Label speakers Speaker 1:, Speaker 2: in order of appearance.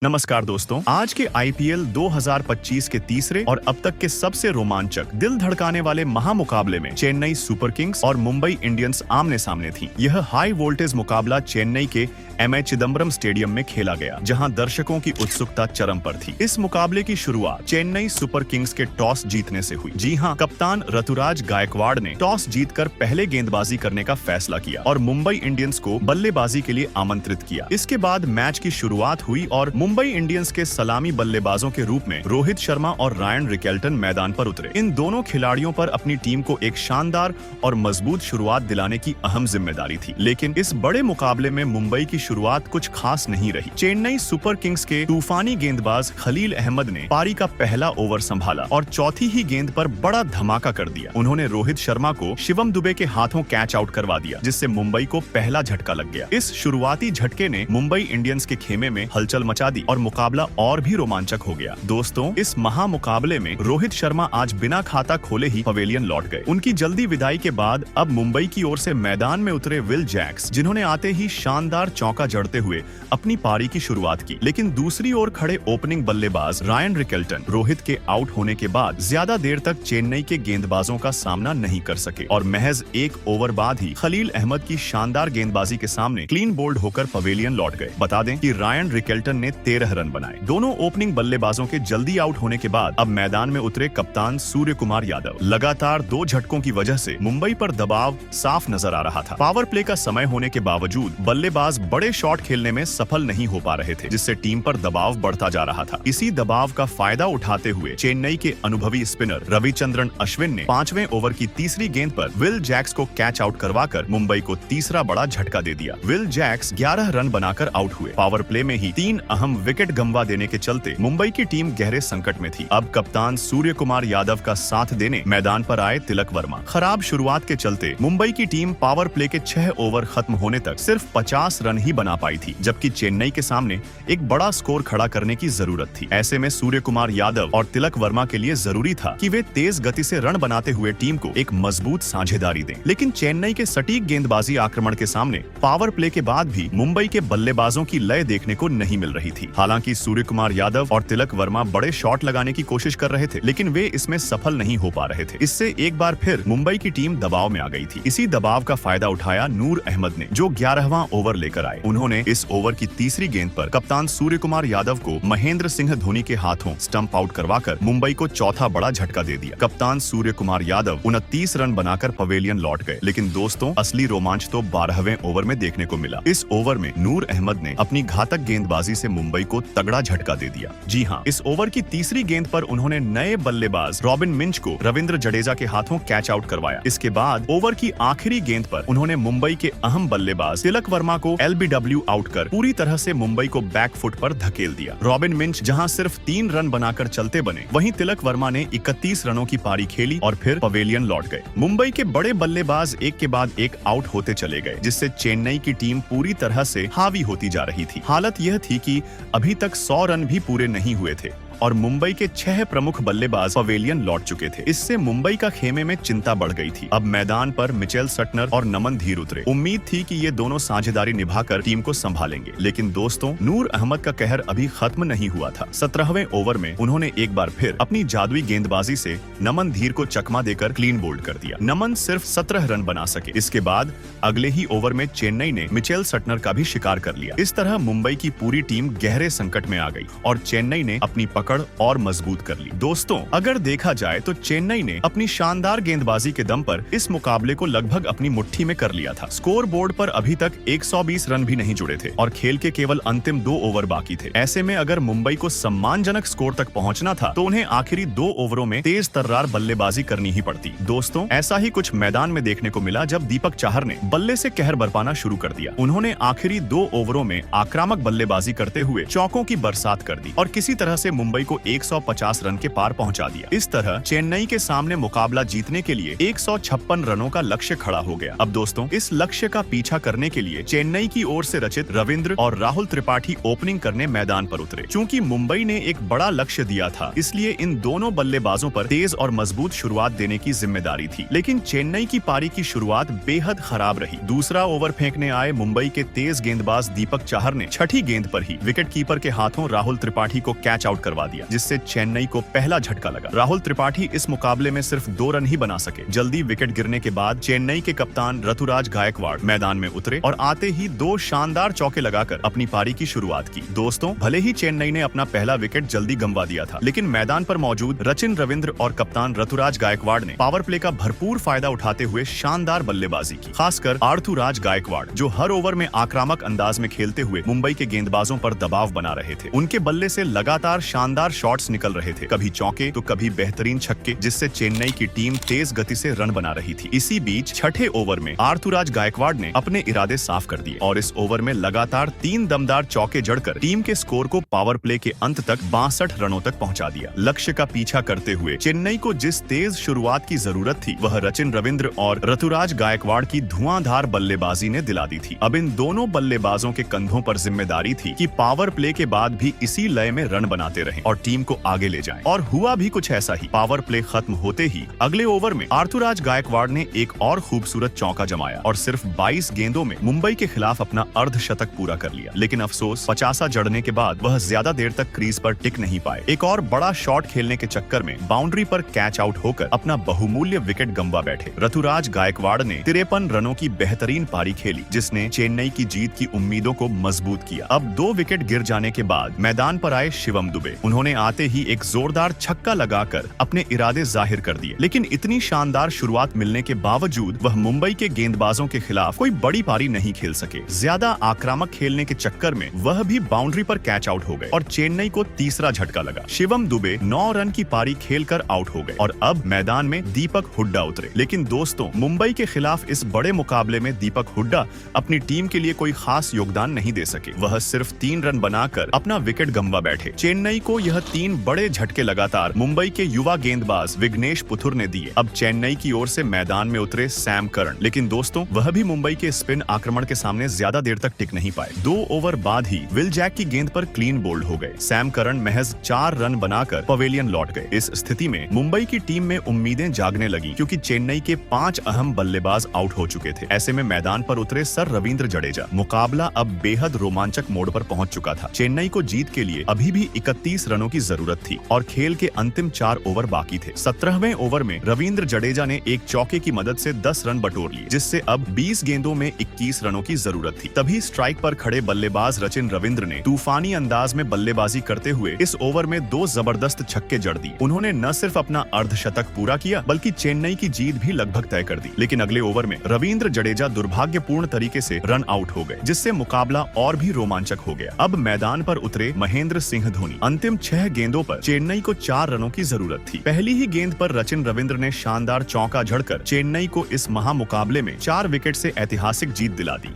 Speaker 1: नमस्कार दोस्तों, आज के आईपीएल 2025 के तीसरे और अब तक के सबसे रोमांचक, दिल धड़काने वाले महामुकाबले में चेन्नई सुपर किंग्स और मुंबई इंडियंस आमने सामने थी। यह हाई वोल्टेज मुकाबला चेन्नई के एमए चिदम्बरम स्टेडियम में खेला गया, जहां दर्शकों की उत्सुकता चरम पर थी। इस मुकाबले की शुरुआत चेन्नई सुपर किंग्स के टॉस जीतने से हुई। जी हां, कप्तान ऋतुराज गायकवाड़ ने टॉस जीतकर पहले गेंदबाजी करने का फैसला किया और मुंबई इंडियंस को बल्लेबाजी के लिए आमंत्रित किया। इसके बाद मैच की शुरुआत हुई और मुंबई इंडियंस के सलामी बल्लेबाजों के रूप में रोहित शर्मा और रायन रिकेल्टन मैदान पर उतरे। इन दोनों खिलाड़ियों पर अपनी टीम को एक शानदार और मजबूत शुरुआत दिलाने की अहम जिम्मेदारी थी। लेकिन इस बड़े मुकाबले में मुंबई की शुरुआत कुछ खास नहीं रही। चेन्नई सुपर किंग्स के तूफानी गेंदबाज खलील अहमद ने पारी का पहला ओवर संभाला और चौथी ही गेंद पर बड़ा धमाका कर दिया। उन्होंने रोहित शर्मा को शिवम दुबे के हाथों कैच आउट करवा दिया, जिससे मुंबई को पहला झटका लग गया। इस शुरुआती झटके ने मुंबई इंडियंस के खेमे में हलचल मचा दी और मुकाबला और भी रोमांचक हो गया। दोस्तों, इस महामुकाबले में रोहित शर्मा आज बिना खाता खोले ही पवेलियन लौट गए। उनकी जल्दी विदाई के बाद अब मुंबई की ओर से मैदान में उतरे विल जैक्स, जिन्होंने आते ही शानदार चौका जड़ते हुए अपनी पारी की शुरुआत की। लेकिन दूसरी ओर खड़े ओपनिंग बल्लेबाज रायन रिकेल्टन रोहित के आउट होने के बाद ज्यादा देर तक चेन्नई के गेंदबाजों का सामना नहीं कर सके और महज एक ओवर बाद ही खलील अहमद की शानदार गेंदबाजी के सामने क्लीन बोल्ड होकर पवेलियन लौट गए। बता दें कि रायन रिकेल्टन ने 13 रन बनाए। दोनों ओपनिंग बल्लेबाजों के जल्दी आउट होने के बाद अब मैदान में उतरे कप्तान सूर्य कुमार यादव। लगातार 2 झटकों की वजह से मुंबई पर दबाव साफ नजर आ रहा था। पावर प्ले का समय होने के बावजूद बल्लेबाज बड़े शॉट खेलने में सफल नहीं हो पा रहे थे, जिससे टीम पर दबाव बढ़ता जा रहा था। इसी दबाव का फायदा उठाते हुए चेन्नई के अनुभवी स्पिनर रविचंद्रन अश्विन ने 5वें ओवर की तीसरी गेंद पर विल जैक्स को कैच आउट करवाकर मुंबई को तीसरा बड़ा झटका दे दिया। विल जैक्स 11 रन बनाकर आउट हुए। पावर प्ले में ही 3 अहम विकेट गंवा देने के चलते मुंबई की टीम गहरे संकट में थी। अब कप्तान सूर्य कुमार यादव का साथ देने मैदान पर आए तिलक वर्मा। खराब शुरुआत के चलते मुंबई की टीम पावर प्ले के 6 ओवर खत्म होने तक सिर्फ 50 रन ही बना पाई थी, जबकि चेन्नई के सामने एक बड़ा स्कोर खड़ा करने की जरूरत थी। ऐसे में सूर्य कुमार यादव और तिलक वर्मा के लिए जरूरी था कि वे तेज गति से रन बनाते हुए टीम को एक मजबूत साझेदारी दें। लेकिन चेन्नई के सटीक गेंदबाजी आक्रमण के सामने पावर प्ले के बाद भी मुंबई के बल्लेबाजों की लय देखने को नहीं मिल रही थी। हालांकि सूर्य कुमार यादव और तिलक वर्मा बड़े शॉट लगाने की कोशिश कर रहे थे, लेकिन वे इसमें सफल नहीं हो पा रहे थे। इससे एक बार फिर मुंबई की टीम दबाव में आ गई थी। इसी दबाव का फायदा उठाया नूर अहमद ने, जो 11वां ओवर लेकर आए। उन्होंने इस ओवर की तीसरी गेंद पर कप्तान सूर्य कुमार यादव को महेंद्र सिंह धोनी के हाथों स्टंप आउट करवाकर मुंबई को चौथा बड़ा झटका दे दिया। कप्तान सूर्य कुमार यादव 29 रन बनाकर पवेलियन लौट गए। लेकिन दोस्तों, असली रोमांच तो 12वें ओवर में देखने को मिला। इस ओवर में नूर अहमद ने अपनी घातक गेंदबाजी से मुंबई को तगड़ा झटका दे दिया। जी हां, इस ओवर की तीसरी गेंद पर उन्होंने नए बल्लेबाज रॉबिन मिंच को रविंद्र जडेजा के हाथों कैच आउट करवाया। इसके बाद ओवर की आखिरी गेंद पर उन्होंने मुंबई के अहम बल्लेबाज तिलक वर्मा को एलबीडब्ल्यू आउट कर पूरी तरह से मुंबई को बैक फुट पर धकेल दिया। रॉबिन मिंच जहां सिर्फ 3 रन बनाकर चलते बने, वहीं तिलक वर्मा ने 31 रनों की पारी खेली और फिर पवेलियन लौट गए। मुंबई के बड़े बल्लेबाज एक के बाद एक आउट होते चले गए, जिससे चेन्नई की टीम पूरी तरह से हावी होती जा रही थी। हालत यह थी कि अभी तक 100 रन भी पूरे नहीं हुए थे और मुंबई के 6 प्रमुख बल्लेबाज पवेलियन लौट चुके थे। इससे मुंबई का खेमे में चिंता बढ़ गई थी। अब मैदान पर मिचेल सटनर और नमन धीर उतरे। उम्मीद थी कि ये दोनों साझेदारी निभाकर टीम को संभालेंगे, लेकिन दोस्तों, नूर अहमद का कहर अभी खत्म नहीं हुआ था। 17वें ओवर में उन्होंने एक बार फिर अपनी जादुई गेंदबाजी से नमन धीर को चकमा देकर क्लीन बोल्ड कर दिया। नमन सिर्फ 17 रन बना सके। इसके बाद अगले ही ओवर में चेन्नई ने मिचेल सटनर का भी शिकार कर लिया। इस तरह मुंबई की पूरी टीम गहरे संकट में आ गई और चेन्नई ने अपनी पकड़ और मजबूत कर ली। दोस्तों, अगर देखा जाए तो चेन्नई ने अपनी शानदार गेंदबाजी के दम पर इस मुकाबले को लगभग अपनी मुट्ठी में कर लिया था। स्कोर बोर्ड पर अभी तक 120 रन भी नहीं जुड़े थे और खेल के केवल अंतिम 2 ओवर बाकी थे। ऐसे में अगर मुंबई को सम्मानजनक स्कोर तक पहुंचना था तो उन्हें आखिरी 2 ओवरों में तेज तर्रार बल्लेबाजी करनी ही पड़ती। दोस्तों, ऐसा ही कुछ मैदान में देखने को मिला जब दीपक चाहर ने बल्ले से कहर बरपाना शुरू कर दिया। उन्होंने आखिरी 2 ओवरों में आक्रामक बल्लेबाजी करते हुए चौकों की बरसात कर दी और किसी तरह से मुंबई मुंबई को 150 रन के पार पहुंचा दिया। इस तरह चेन्नई के सामने मुकाबला जीतने के लिए 156 रनों का लक्ष्य खड़ा हो गया। अब दोस्तों, इस लक्ष्य का पीछा करने के लिए चेन्नई की ओर से रचित रविंद्र और राहुल त्रिपाठी ओपनिंग करने मैदान पर उतरे। चूंकि मुंबई ने एक बड़ा लक्ष्य दिया था, इसलिए इन दोनों बल्लेबाजों पर तेज और मजबूत शुरुआत देने की जिम्मेदारी थी। लेकिन चेन्नई की पारी की शुरुआत बेहद खराब रही। दूसरा ओवर फेंकने आए मुंबई के तेज गेंदबाज दीपक चाहर ने छठी गेंद पर ही विकेट कीपर के हाथों राहुल त्रिपाठी को कैच आउट करवा दिया, जिससे चेन्नई को पहला झटका लगा। राहुल त्रिपाठी इस मुकाबले में सिर्फ 2 रन ही बना सके। जल्दी विकेट गिरने के बाद चेन्नई के कप्तान ऋतुराज गायकवाड़ मैदान में उतरे और आते ही 2 शानदार चौके लगाकर अपनी पारी की शुरुआत की। दोस्तों, भले ही चेन्नई ने अपना पहला विकेट जल्दी गंवा दिया था, लेकिन मैदान पर मौजूद रचिन रविंद्र और कप्तान ऋतुराज गायकवाड़ ने पावर प्ले का भरपूर फायदा उठाते हुए शानदार बल्लेबाजी की। खासकर आर्थुराज गायकवाड़, जो हर ओवर में आक्रामक अंदाज में खेलते हुए मुंबई के गेंदबाजों पर दबाव बना रहे थे। उनके बल्ले से लगातार शानदार शॉट्स निकल रहे थे, कभी चौके तो कभी बेहतरीन छक्के, जिससे चेन्नई की टीम तेज गति से रन बना रही थी। इसी बीच छठे ओवर में आर्थुराज गायकवाड़ ने अपने इरादे साफ कर दिए और इस ओवर में लगातार 3 दमदार चौके जड़कर टीम के स्कोर को पावर प्ले के अंत तक 62 रनों तक पहुंचा दिया। लक्ष्य का पीछा करते हुए चेन्नई को जिस तेज शुरुआत की जरूरत थी, वह रचिन रविंद्र और ऋतुराज गायकवाड़ की धुआंधार बल्लेबाजी ने दिला दी थी। अब इन दोनों बल्लेबाजों के कंधों पर जिम्मेदारी थी कि पावर प्ले के बाद भी इसी लय में रन बनाते रहें और टीम को आगे ले जाएं। और हुआ भी कुछ ऐसा ही। पावर प्ले खत्म होते ही अगले ओवर में आर्थुराज गायकवाड़ ने एक और खूबसूरत चौका जमाया और सिर्फ 22 गेंदों में मुंबई के खिलाफ अपना अर्धशतक पूरा कर लिया। लेकिन अफसोस, 50 जड़ने के बाद वह ज्यादा देर तक क्रीज पर टिक नहीं पाए। एक और बड़ा शॉट खेलने के चक्कर में बाउंड्री पर कैच आउट होकर अपना बहुमूल्य विकेट गंवा बैठे। ऋतुराज गायकवाड़ ने 53 रनों की बेहतरीन पारी खेली, जिसने चेन्नई की जीत की उम्मीदों को मजबूत किया। अब 2 विकेट गिर जाने के बाद मैदान पर आए शिवम दुबे। उन्होंने आते ही एक जोरदार छक्का लगाकर अपने इरादे जाहिर कर दिए। लेकिन इतनी शानदार शुरुआत मिलने के बावजूद वह मुंबई के गेंदबाजों के खिलाफ कोई बड़ी पारी नहीं खेल सके। ज्यादा आक्रामक खेलने के चक्कर में वह भी बाउंड्री पर कैच आउट हो गए और चेन्नई को तीसरा झटका लगा। शिवम दुबे 9 रन की पारी खेलकर आउट हो गए और अब मैदान में दीपक हुड्डा उतरे। लेकिन दोस्तों, मुंबई के खिलाफ इस बड़े मुकाबले में दीपक हुड्डा अपनी टीम के लिए कोई खास योगदान नहीं दे सके। वह सिर्फ 3 रन बनाकर अपना विकेट गंवा बैठे। चेन्नई को यह 3 बड़े झटके लगातार मुंबई के युवा गेंदबाज विघ्नेश पुथुर ने दिए। अब चेन्नई की ओर से मैदान में उतरे सैम करन, लेकिन दोस्तों, वह भी मुंबई के स्पिन आक्रमण के सामने ज्यादा देर तक टिक नहीं पाए। 2 ओवर बाद ही विल जैक की गेंद पर क्लीन बोल्ड हो गए। सैम करन महज 4 रन बनाकर पवेलियन लौट गए। इस स्थिति में मुंबई की टीम में उम्मीदें जागने लगी, क्योंकि चेन्नई के 5 अहम बल्लेबाज आउट हो चुके थे। ऐसे में मैदान पर उतरे सर रविंद्र जडेजा। मुकाबला अब बेहद रोमांचक मोड़ पर पहुंच चुका था। चेन्नई को जीत के लिए अभी भी 31 रनों की जरूरत थी और खेल के अंतिम 4 ओवर बाकी थे। 17वें ओवर में रविंद्र जडेजा ने एक चौके की मदद से 10 रन बटोर लिए, जिससे अब 20 गेंदों में 21 रनों की जरूरत थी। तभी स्ट्राइक पर खड़े बल्लेबाज रचिन रविंद्र ने तूफानी अंदाज में बल्लेबाजी करते हुए इस ओवर में 2 जबरदस्त छक्के जड़ दिए। उन्होंने न सिर्फ अपना अर्धशतक पूरा किया, बल्कि चेन्नई की जीत भी लगभग तय कर दी। लेकिन अगले ओवर में रविंद्र जडेजा दुर्भाग्यपूर्ण तरीके से रन आउट हो गए, जिससे मुकाबला और भी रोमांचक हो गया। अब मैदान पर उतरे महेंद्र सिंह धोनी। अंतिम 6 गेंदों पर चेन्नई को 4 रनों की जरूरत थी। पहली ही गेंद पर रचिन रविंद्र ने शानदार चौका जड़कर चेन्नई को इस महामुकाबले में 4 विकेट से ऐतिहासिक जीत दिला दी।